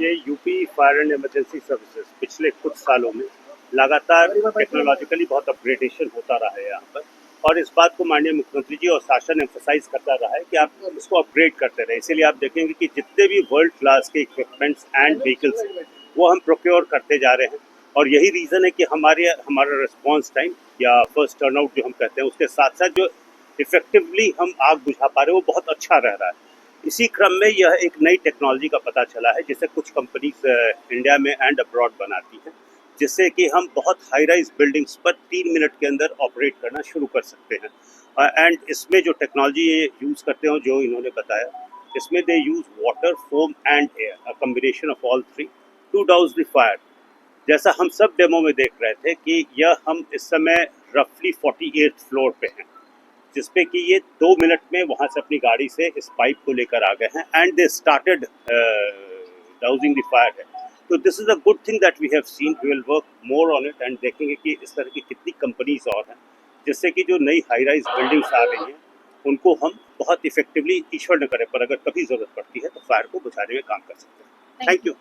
ये UP fire and emergency services पिछले कुछ सालों में लगातार टेक्नोलॉजिकली बहुत अपग्रेडेशन होता रहा है यहाँ पर, और इस बात को माननीय मुख्यमंत्री जी और शासन एम्फोसाइज करता रहा है कि आप इसको अपग्रेड करते रहे। इसीलिए आप देखेंगे कि जितने भी वर्ल्ड क्लास के इक्विपमेंट्स एंड व्हीकल्स हैं वो हम प्रोक्योर करते जा रहे हैं, और यही रीज़न है कि हमारा रिस्पॉन्स टाइम या फर्स्ट टर्नआउट जो हम कहते हैं उसके साथ साथ जो इफेक्टिवली हम आग बुझा पा रहे हैं वो बहुत अच्छा रह रहा है। इसी क्रम में यह एक नई टेक्नोलॉजी का पता चला है जिसे कुछ कंपनीज इंडिया में एंड अब्रॉड बनाती हैं, जिससे कि हम बहुत हाई राइज बिल्डिंग्स पर 3 मिनट के अंदर ऑपरेट करना शुरू कर सकते हैं। एंड इसमें जो टेक्नोलॉजी ये यूज़ करते हैं जो इन्होंने बताया, इसमें they use water, foam and air, a combination of all three to douse the fire. जैसा हम सब डेमो में देख रहे थे कि यह हम इस समय रफली 48th फ्लोर पे हैं, जिसपे कि ये 2 मिनट में वहाँ से अपनी गाड़ी से इस पाइप को लेकर आ गए हैं and they started dousing the fire है। तो this is a good thing that we have seen, we will work more on it and देखेंगे कि इस तरह की कितनी कंपनीज और हैं जिससे कि जो नई हाई राइज बिल्डिंग्स आ रही हैं उनको हम बहुत इफेक्टिवली, ईश्वर न करे पर अगर कभी ज़रूरत पड़ती है तो फायर को बुझाने में काम कर सकते हैं। Thank you.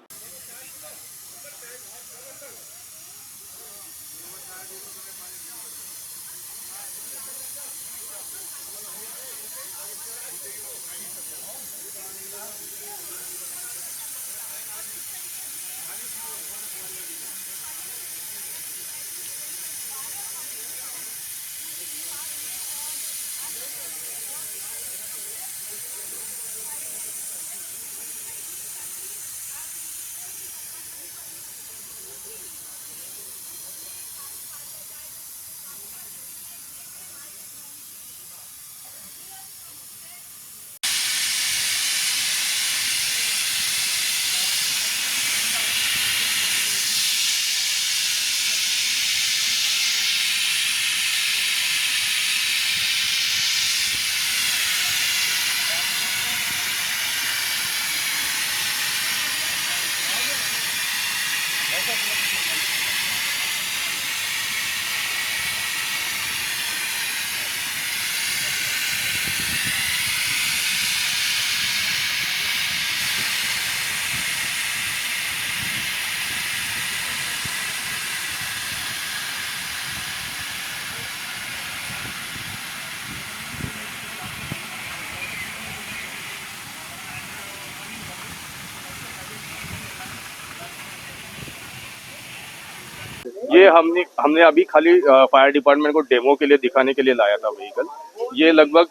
ये हमने अभी खाली फायर डिपार्टमेंट को डेमो के लिए दिखाने के लिए लाया था व्हीकल। ये लगभग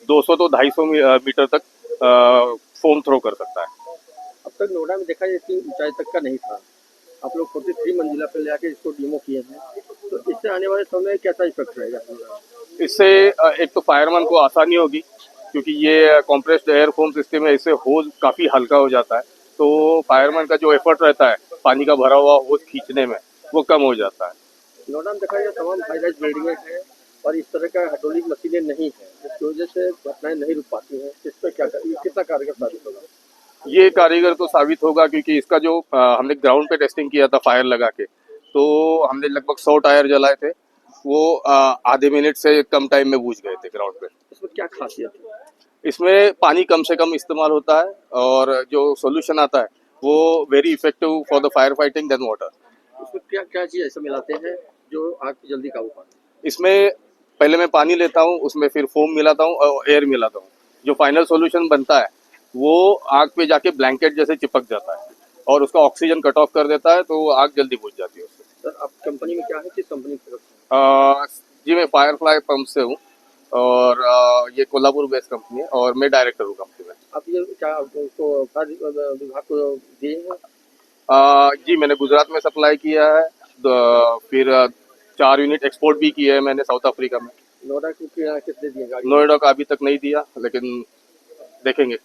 200 तो 250 मीटर तक फोम थ्रो कर सकता है। अब तक नोएडा में देखा इतनी ऊंचाई तक का नहीं था, आप लोग 43 मंजिला पे ले आके इसको डेमो किए हैं, तो इससे आने वाले समय में कैसा इफेक्ट रहेगा? इससे एक तो फायरमैन को आसानी होगी, क्योंकि ये कॉम्प्रेस्ड एयर फोम सिस्टम है, इससे होज काफ़ी हल्का हो जाता है, तो फायरमैन का जो एफर्ट रहता है पानी का भरा हुआ होज खींचने में वो कम हो जाता है। नोएडा में देखा जाए तमाम हाई राइज बिल्डिंगें हैं और इस तरह का हाइड्रोलिक मशीनें नहीं है, जिसकी वजह से घटनाएं नहीं रुक पाती हैं। इस पर क्या कितना कारगर साबित होगा? ये कारीगर तो साबित होगा, क्योंकि इसका जो हमने ग्राउंड पे टेस्टिंग किया था फायर लगा के, तो हमने लगभग 100 टायर जलाए थे, वो आधे मिनट से कम टाइम में बुझ गए थे ग्राउंड पे। इसमें क्या खासियत है? इसमें पानी कम से कम इस्तेमाल होता है और जो सोल्यूशन आता है वो very effective for the fire fighting than water. इसमें क्या क्या चीज़ ऐसा मिलाते हैं जो आग को जल्दी काबू पाते हैं? इसमें पहले मैं पानी लेता हूँ, उसमें फिर फोम मिलाता हूँ और एयर मिलाता हूँ। जो फाइनल सॉल्यूशन बनता है वो आग पे जाके ब्लैंकेट जैसे चिपक जाता है और उसका ऑक्सीजन कट ऑफ कर देता है, तो आग जल्दी बुझ जाती है उससे। सर, आप कंपनी में क्या है, किस कंपनी की तरफ से? जी मैं फायरफ्लाई पंप से हूँ और ये कोल्हापुर बेस्ड कंपनी है और मैं डायरेक्टर हूँ कंपनी में। आप ये क्या उसको विभाग को दिए हैं? जी मैंने गुजरात में सप्लाई किया है, फिर 4 यूनिट एक्सपोर्ट भी किए हैं मैंने साउथ अफ्रीका में। नोएडा को कितने दिए गाड़ी? नोएडा का अभी तक नहीं दिया, लेकिन देखेंगे।